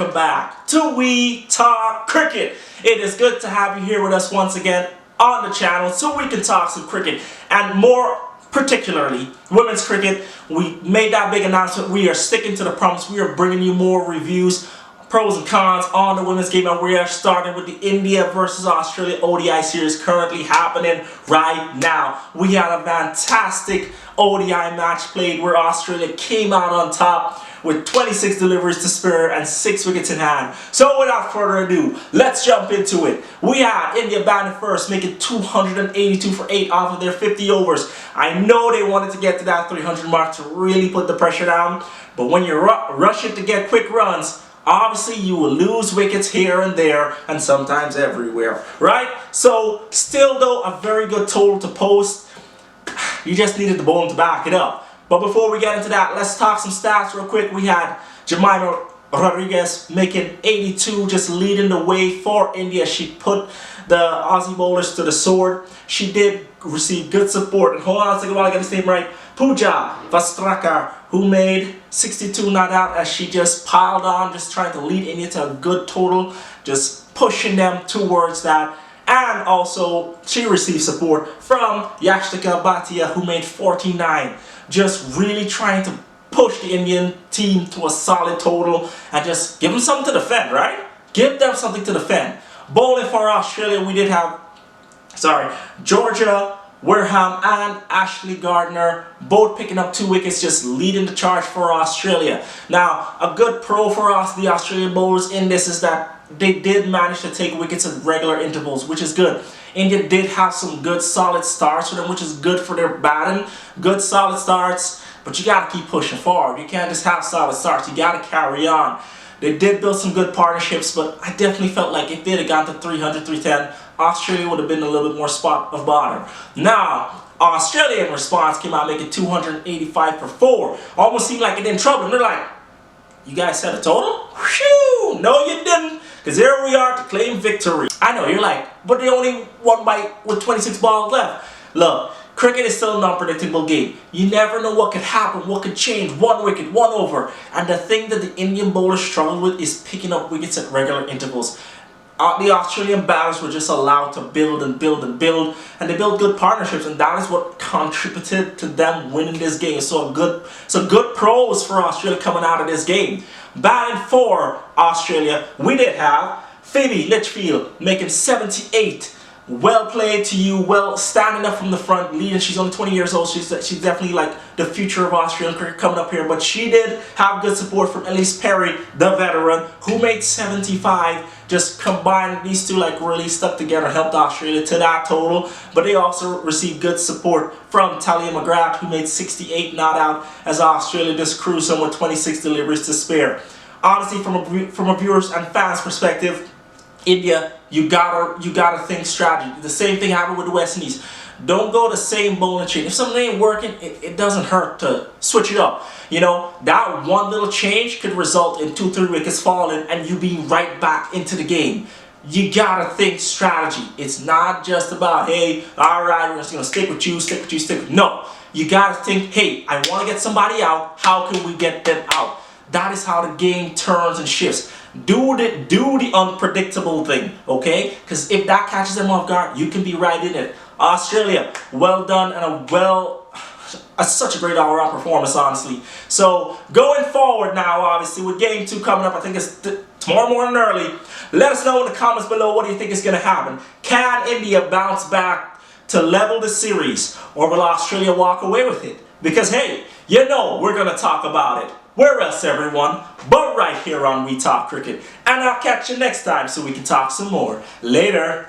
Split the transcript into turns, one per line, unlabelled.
welcome back to We Talk Cricket. It is good to have you here with us once again on the channel so we can talk some cricket, and more particularly women's cricket. We made that big announcement. We are sticking to the promise. We are bringing you more reviews, pros and cons on the women's game, and we are starting with the India versus Australia ODI series currently happening right now. We had a fantastic ODI match played where Australia came out on top with 26 deliveries to spare and 6 wickets in hand. So without further ado, let's jump into it. We had India batting first, making 282 for 8 off of their 50 overs. I know they wanted to get to that 300 mark to really put the pressure down, but when you rush it to get quick runs, obviously you will lose wickets here and there and sometimes everywhere, right? So still though, a very good total to post. You just needed the bowling to back it up. But before we get into that, let's talk some stats real quick. We had Jemimah Rodriguez making 82, just leading the way for India. She put the Aussie bowlers to the sword. She did receive good support. And hold on a second while I get this name right. Pooja Vastrakar, who made 62 not out as she just piled on, just trying to lead India to a good total, just pushing them towards that. And also, she received support from Yashtika Bhatia, who made 49. Just really trying to push the Indian team to a solid total and just give them something to defend, right? Give them something to defend. Bowling for Australia, we did have, Georgia Wareham and Ashley Gardner both picking up 2 wickets, just leading the charge for Australia. Now, a good pro for us, the Australian bowlers in this, is that they did manage to take wickets at regular intervals, which is good. India did have some good solid starts for them, which is good for their batting. Good solid starts, but you got to keep pushing forward. You can't just have solid starts. You got to carry on. They did build some good partnerships, but I definitely felt like if they'd have gone to 300, 310, Australia would have been a little bit more spot of bottom. Now, Australia in response came out making 285 for 4. Almost seemed like it in trouble. And they're like, you guys set a total? Whew, no you didn't. Because here we are to claim victory. I know, you're like, but they only won by with 26 balls left. Look, cricket is still an unpredictable game. You never know what could happen, what could change. 1 wicket, 1 over. And the thing that the Indian bowlers struggle with is picking up wickets at regular intervals. The Australian batters were just allowed to build and build and build, and they built good partnerships, and that is what contributed to them winning this game. So good pros for Australia coming out of this game. Batting for Australia, we did have Phoebe Litchfield making 78. Well played to you, well standing up from the front, leading. She's only 20 years old. She's definitely like the future of Australian cricket coming up here. But she did have good support from Elise Perry, the veteran, who made 75. Just combined, these two like really stuck together, helped Australia to that total. But they also received good support from Talia McGrath, who made 68 not out as Australia just cruised on with 26 deliveries to spare. Honestly, from a viewers and fans perspective, India, you gotta think strategy. The same thing happened with the West Indies. Don't go the same bowling chain. If something ain't working, it doesn't hurt to switch it up. You know, that one little change could result in 2-3 wickets falling and you being right back into the game. You gotta think strategy. It's not just about, hey, alright, we're just gonna stick with you. No. You gotta think, hey, I wanna get somebody out. How can we get them out? That is how the game turns and shifts. Do the unpredictable thing, okay? Because if that catches them off guard, you can be right in it. Australia, well done, and such a great all-around performance, honestly. So going forward now, obviously with Game 2 coming up, I think it's tomorrow morning early. Let us know in the comments below what do you think is going to happen. Can India bounce back to level the series, or will Australia walk away with it? Because hey, you know we're going to talk about it. Where else, everyone, but right here on We Talk Cricket. And I'll catch you next time so we can talk some more. Later.